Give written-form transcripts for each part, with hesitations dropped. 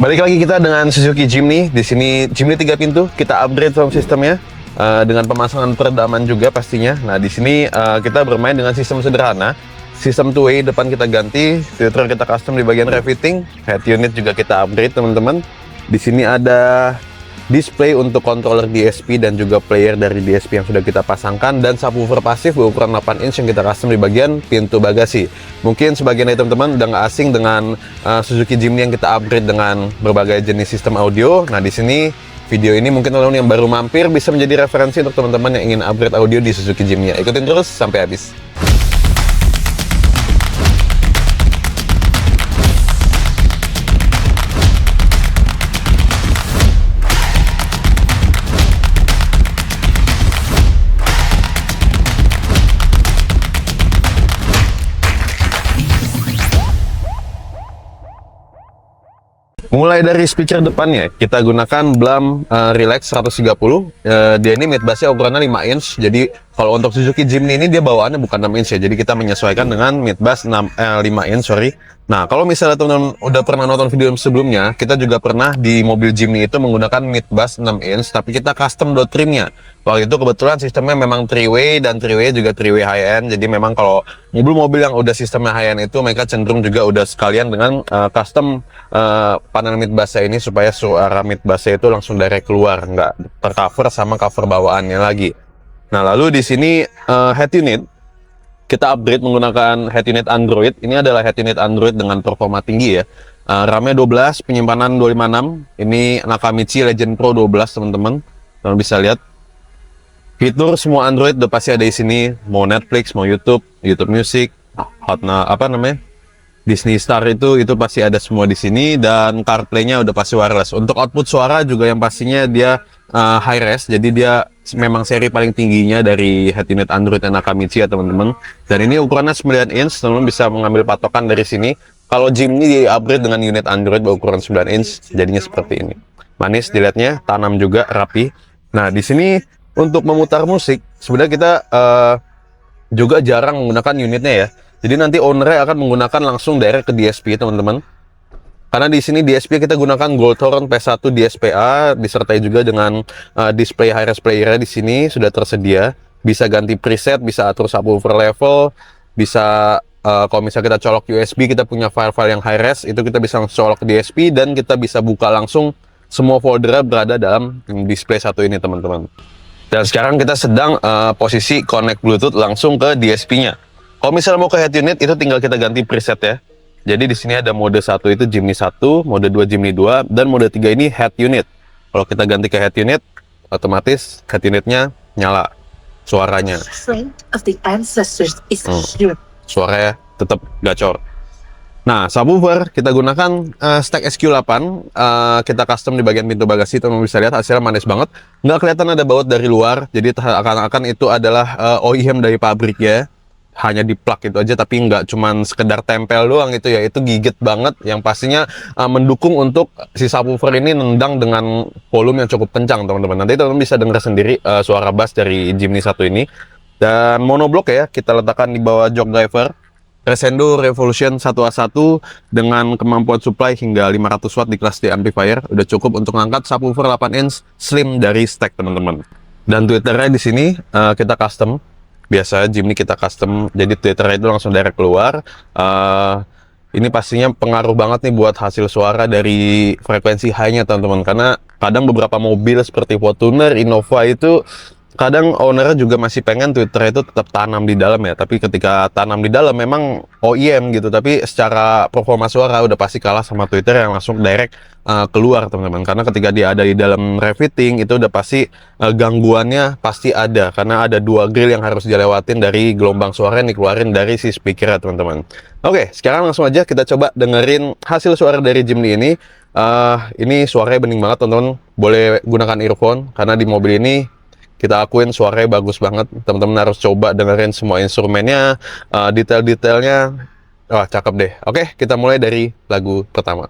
Balik lagi kita dengan Suzuki Jimny. Di sini Jimny 3 pintu, kita upgrade sound sistemnya dengan pemasangan peredaman juga pastinya. Nah, di sini kita bermain dengan sistem sederhana. Sistem two-way depan kita ganti, filter kita custom di bagian refitting, head unit juga kita upgrade teman-teman. Di sini ada display untuk controller DSP dan juga player dari DSP yang sudah kita pasangkan, dan subwoofer pasif berukuran 8 inch yang kita custom di bagian pintu bagasi. Mungkin sebagian dari teman-teman udah nggak asing dengan Suzuki Jimny yang kita upgrade dengan berbagai jenis sistem audio. Nah, di sini video ini mungkin teman-teman yang baru mampir bisa menjadi referensi untuk teman-teman yang ingin upgrade audio di Suzuki Jimny. Ikutin terus sampai habis. Mulai dari speaker depannya, kita gunakan Blam Relax 130. Dia ini mid bassnya ukurannya 5 inch. Jadi kalau untuk Suzuki Jimny ini dia bawaannya bukan 6 inch ya. Jadi kita menyesuaikan dengan mid bass 5 inch, sorry. Nah, kalau misalnya teman-teman udah pernah nonton video sebelumnya, kita juga pernah di mobil Jimny itu menggunakan mid bass 6 inch, tapi kita custom dot trimnya. Waktu itu kebetulan sistemnya memang 3-way, dan 3-way juga 3-way high-end. Jadi memang kalau mobil-mobil yang udah sistemnya high-end itu, mereka cenderung juga udah sekalian dengan custom panel mid bassnya ini, supaya suara mid bassnya itu langsung direct keluar, nggak tercover sama cover bawaannya lagi. Nah, lalu di sini head unit kita upgrade menggunakan head unit Android. Ini adalah head unit Android dengan performa tinggi ya. RAM-nya 12, penyimpanan 256. Ini Nakamichi Legend Pro 12 teman-teman. Teman bisa lihat. Fitur semua Android udah pasti ada di sini. Mau Netflix, mau YouTube, YouTube Music, Disney Star itu pasti ada semua di sini, dan CarPlay-nya udah pasti wireless. Untuk output suara juga yang pastinya dia high res, jadi dia memang seri paling tingginya dari head unit Android dan Nakamichi ya teman-teman. Dan ini ukurannya 9 inch, teman-teman bisa mengambil patokan dari sini. Kalau Jimny di upgrade dengan unit Android berukuran 9 inch, jadinya seperti ini. Manis dilihatnya, tanam juga rapi. Nah, di sini untuk memutar musik, sebenarnya kita juga jarang menggunakan unitnya ya. Jadi nanti owner akan menggunakan langsung direct ke DSP teman-teman. Karena di sini DSP kita gunakan Goldhorn P1 DSPA, disertai juga dengan display high-res player di sini sudah tersedia. Bisa ganti preset, bisa atur subwoofer level, bisa kalau misalnya kita colok USB, kita punya file-file yang high-res, itu kita bisa langsung colok ke DSP, dan kita bisa buka langsung semua folder berada dalam display satu ini teman-teman. Dan sekarang kita sedang posisi connect Bluetooth langsung ke DSP-nya. Kalau misalnya mau ke head unit, itu tinggal kita ganti preset ya. Jadi di sini ada mode 1 itu Jimny 1, mode 2 Jimny 2, dan mode 3 ini head unit. Kalau kita ganti ke head unit, otomatis head unitnya nyala suaranya. Suaranya tetap gacor. Nah, subwoofer kita gunakan Stack SQ8, kita custom di bagian pintu bagasi. Teman bisa lihat hasilnya manis banget, nggak kelihatan ada baut dari luar, jadi akan itu adalah OEM dari pabrik ya. Hanya di plug itu aja, tapi nggak cuman sekedar tempel doang itu ya, itu gigit banget, yang pastinya mendukung untuk si subwoofer ini nendang dengan volume yang cukup kencang teman-teman. Nanti teman-teman bisa dengar sendiri suara bass dari Jimny 1 ini. Dan monoblock ya, kita letakkan di bawah jog driver. Crescendo Revolution 1A1 dengan kemampuan supply hingga 500 watt di kelas D amplifier, udah cukup untuk mengangkat subwoofer 8 inch slim dari Stack teman-teman. Dan tweeternya di sini kita custom. Biasa Jimny kita custom, jadi tweeternya itu langsung direct keluar. Ini pastinya pengaruh banget nih buat hasil suara dari frekuensi high-nya teman-teman, karena kadang beberapa mobil seperti Fortuner, Innova itu kadang owner juga masih pengen tweeter itu tetap tanam di dalam ya, tapi ketika tanam di dalam memang OEM gitu, tapi secara performa suara udah pasti kalah sama tweeter yang langsung direct keluar teman-teman. Karena ketika dia ada di dalam refitting itu udah pasti gangguannya pasti ada, karena ada dua grill yang harus dilewatin dari gelombang suara yang dikeluarin dari si speaker ya teman-teman. Oke, sekarang langsung aja kita coba dengerin hasil suara dari Jimny ini. Ini suaranya bening banget teman-teman, boleh gunakan earphone karena di mobil ini kita akuin suaranya bagus banget. Teman-teman harus coba dengerin semua instrumennya, detail-detailnya. Wah, cakep deh. Oke, kita mulai dari lagu pertama.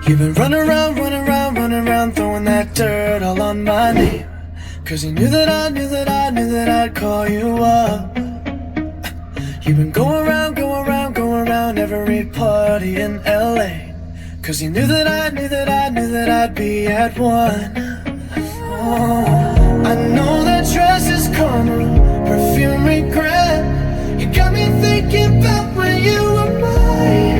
You've been running around, throwing that dirt all on my name. Cause you knew that I knew that I knew that I'd call you up. You've been going around, going around, going around every party in LA. Cause you knew that I knew that I knew that I'd be at one. Oh, I know that dress is karma, perfume regret. You got me thinking about when you were mine.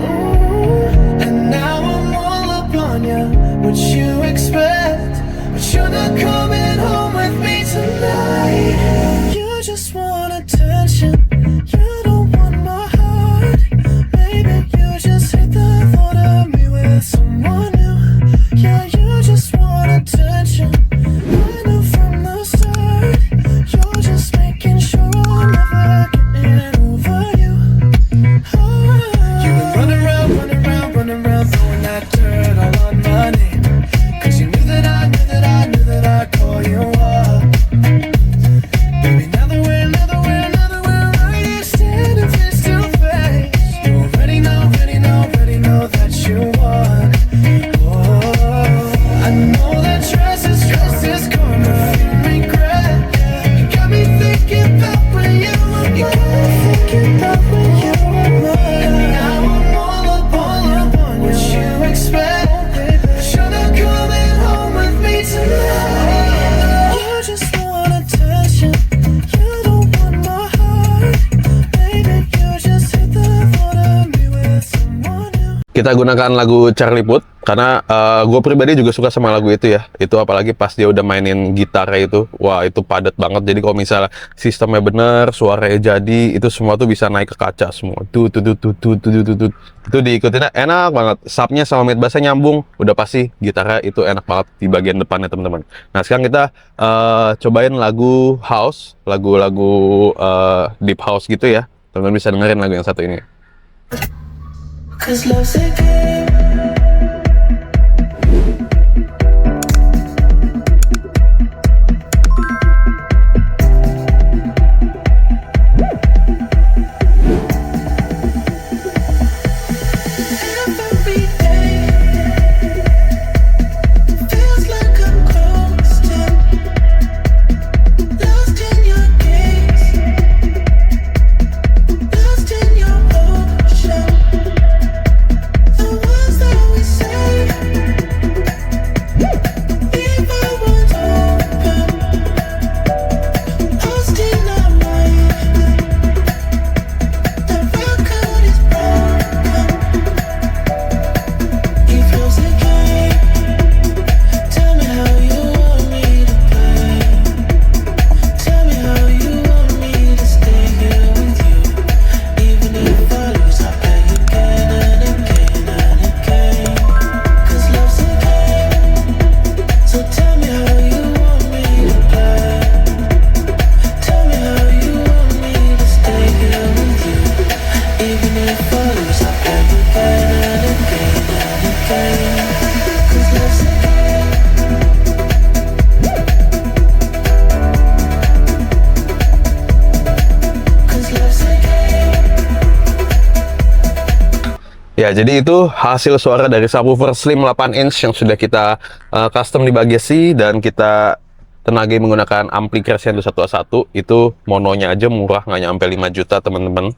Oh, and now I'm all up on you, what you expect. But you're not coming home with me tonight. You just want attention, you don't want my heart. Baby, you just hate the thought of me with someone new. Yeah, you just want attention, I knew from the start. You're just making sure I'm never getting over you. Oh, you've been running around, running around, running around, throwing that dirt all on my name. Cause you knew that I knew that I knew that I'd call you up. Baby, now that we're right here standing face to face, you already know that you won. Oh, I know that dress is karma, regret. You got me thinking about when you were mine. You got me thinking about when you were mine. And now I'm all up on what you expect. But you're not coming home with me tonight. You just want attention, you don't want my heart. Baby, you just hate the thought of me with someone new. Kita gunakan lagu Charlie Puth karena gue pribadi juga suka sama lagu itu ya. Itu apalagi pas dia udah mainin gitarnya itu, wah itu padat banget. Jadi kalau misalnya sistemnya bener, suaranya jadi, itu semua tuh bisa naik ke kaca semua. Tuh. Itu diikutinnya enak banget. Subnya sama mid bassnya nyambung, udah pasti gitarnya itu enak banget di bagian depannya teman-teman. Nah sekarang kita cobain lagu house, lagu-lagu deep house gitu ya. Teman-teman bisa dengerin lagu yang satu ini. Cause love's a game. Every day feels like I'm coasting, lost in your gaze, lost in your ocean. The words that we say, leave our words open, lost in our mind. The record is broken. He feels the game. Tell me how you want me to play. Tell me how you want me to stay here with you. Even if I lose, I'll play again and again and again. Cause love's a game. So tell me how you want me to play. Tell me how you want me to stay here with you. Even if I lose, I'll play again and again and again. Cause love's a game. Cause love's a game. Ya, jadi itu hasil suara dari subwoofer Slim 8 inch yang sudah kita custom di bagasi dan kita tenagai menggunakan ampli Crescendo 1A1. Itu mononya aja murah, nggak nyampe 5 juta teman-teman.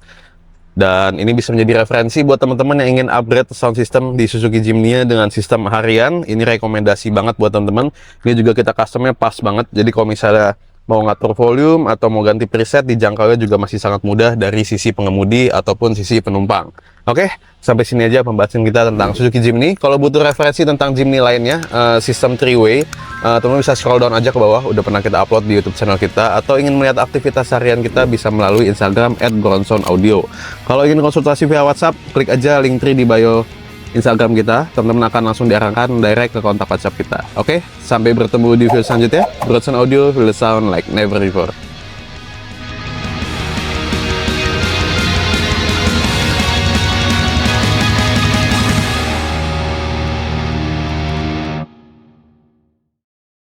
Dan ini bisa menjadi referensi buat teman-teman yang ingin upgrade sound system di Suzuki Jimny dengan sistem harian. Ini rekomendasi banget buat teman-teman. Ini juga kita customnya pas banget. Jadi kalau misalnya mau ngatur volume atau mau ganti preset, dijangkaunya juga masih sangat mudah dari sisi pengemudi ataupun sisi penumpang. Oke, sampai sini aja pembahasan kita tentang Suzuki Jimny. Kalau butuh referensi tentang Jimny lainnya, sistem 3-way, teman-teman bisa scroll down aja ke bawah. Udah pernah kita upload di YouTube channel kita. Atau ingin melihat aktivitas harian kita, bisa melalui Instagram @bronson_audio. Kalau ingin konsultasi via WhatsApp, klik aja link tree di bio Instagram kita. Teman-teman akan langsung diarahkan direct ke kontak WhatsApp kita. Oke, sampai bertemu di video selanjutnya. Bronson Audio will sound like never before.